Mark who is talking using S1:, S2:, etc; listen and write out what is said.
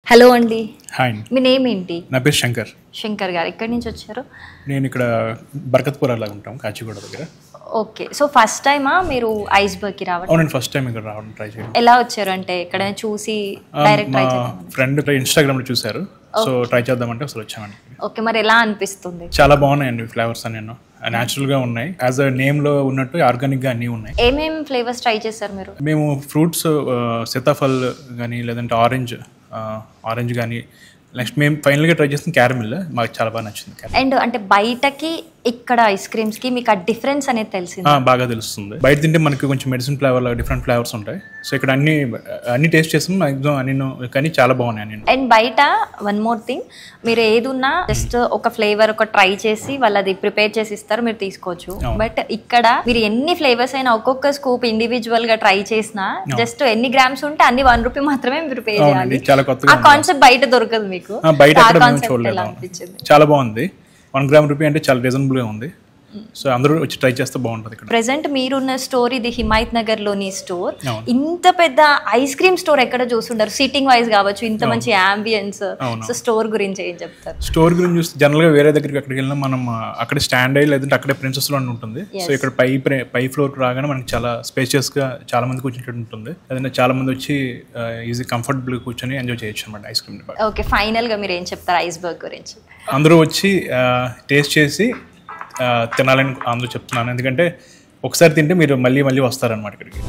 S1: Hello అండి.
S2: Hi.
S1: మీ name ఏంటి?
S2: నా పేరు శంకర్.
S1: శంకర్ గారు ఎక్కడి నుంచి వచ్చారు?
S2: నేను ఇక్కడ బర్కత్పూర్ అలా ఉంటాం, కాచిగూడ దగ్గర.
S1: ఓకే, సో ఫస్ట్ టైమా మీరు ఐస్బర్గ్కి రావడం?
S2: అవునండి, ఫస్ట్ టైం ఇక్కడ రావడం ట్రై చేయడం.
S1: ఎలా వచ్చారు అంటే ఎక్కడైనా చూసి డైరెక్ట్ ట్రై చేద్దాం?
S2: ఫ్రెండ్ ఇన్స్టాగ్రామ్లో చూశారు, సో ట్రై చేద్దామంటే అసలు వచ్చామండి.
S1: ఓకే, మరి ఎలా అనిపిస్తుంది?
S2: చాలా బాగున్నాయండి ఫ్లేవర్స్ అన్ని, న్యాచురల్గా ఉన్నాయి. యాజ్ అ నేమ్లో ఉన్నట్టు ఆర్గానిక్గా అన్నీ ఉన్నాయి.
S1: ఏమేం ఫ్లేవర్స్ ట్రై చేశారు మీరు?
S2: మేము ఫ్రూట్స్ సీతాఫల్ కానీ లేదంటే ఆరెంజ్ కానీ, నెక్స్ట్ మేము ఫైనల్గా ట్రై చేసిన క్యారమిల్ మాకు చాలా బాగా నచ్చింది.
S1: అండ్ అంటే బయటకి ఇక్కడ ఐస్ క్రీమ్స్కి మీకు ఆ డిఫరెన్స్ అనేది తెలిసింది?
S2: బాగా తెలుస్తుంది. బయట తింటే మనకి కొంచెం మెడిసిన్ ఫ్లేవర్ డిఫరెంట్ ఫ్లేవర్స్ ఉంటాయి. సో ఇక్కడ అన్ని టేస్ట్ చేస్తాం మ్యాక్సిమం అన్ని, కానీ చాలా బాగున్నాయి అన్ని.
S1: అండ్ బయట వన్ మోర్ థింగ్, మీరు ఏదున్నా జస్ట్ ఒక ఫ్లేవర్ ఒక ట్రై చేసి వాళ్ళు అది ప్రిపేర్ చేసి ఇస్తారు, మీరు తీసుకోవచ్చు. బట్ ఇక్కడ మీరు ఎన్ని ఫ్లేవర్స్ అయినా ఒక్కొక్క స్కూప్ ఇండివిజువల్ గా ట్రై చేసినా జస్ట్ ఎన్ని గ్రామ్స్ ఉంటే అన్ని ₹1 మాత్రమే మీరు పే చేయాలి. ఆ కాన్సెప్ట్ బయట దొరకదు మీకు.
S2: చాలా బాగుంది. ₹1 అంటే చాలా రీజనబుల్ గా ఉంది. సో అందరూ వచ్చి ట్రై చేస్తే బాగుంటుంది. ఇక్కడ
S1: ప్రెసెంట్ మీరున్న స్టోర్ ఇది హిమాయత్ నగర్ లోని స్టోర్. ఇంత పెద్ద ఐస్ క్రీమ్ స్టోర్ ఎక్కడ చూస్తుంటారు? సిట్టింగ్ వైజ్ కావచ్చు, ఇంత మంచి అంబియన్స్. సో స్టోర్ గురించి ఏం చెప్తారు?
S2: స్టోర్ గురించి చూస్తే జనరల్ గా వేరే దగ్గరికి అక్కడికి వెళ్ళినా మనం అక్కడ స్టాండ్ అయ్యి లేదంటే అక్కడే ప్రిన్సెస్ లో ఉంటుంది. సో ఇక్కడ పై ఫ్లోర్ రాగానే మనకి చాలా స్పేషియస్ గా చాలా మంది కూర్చుంటూ ఉంటుంది. లేదంటే చాలా మంది వచ్చి ఈజీ కంఫర్టబుల్ గా కూర్చొని ఎంజాయ్ చేయొచ్చు అనమాట ఐస్ క్రీమ్.
S1: ఓకే, ఫైనల్ గా మీరు ఏం చెప్తారు ఐస్బర్గ్ గురించి?
S2: అందరూ వచ్చి టేస్ట్ చేసి తినాలని అందరూ చెప్తున్నాను. ఎందుకంటే ఒకసారి తింటే మీరు మళ్ళీ వస్తారనమాట ఇక్కడికి.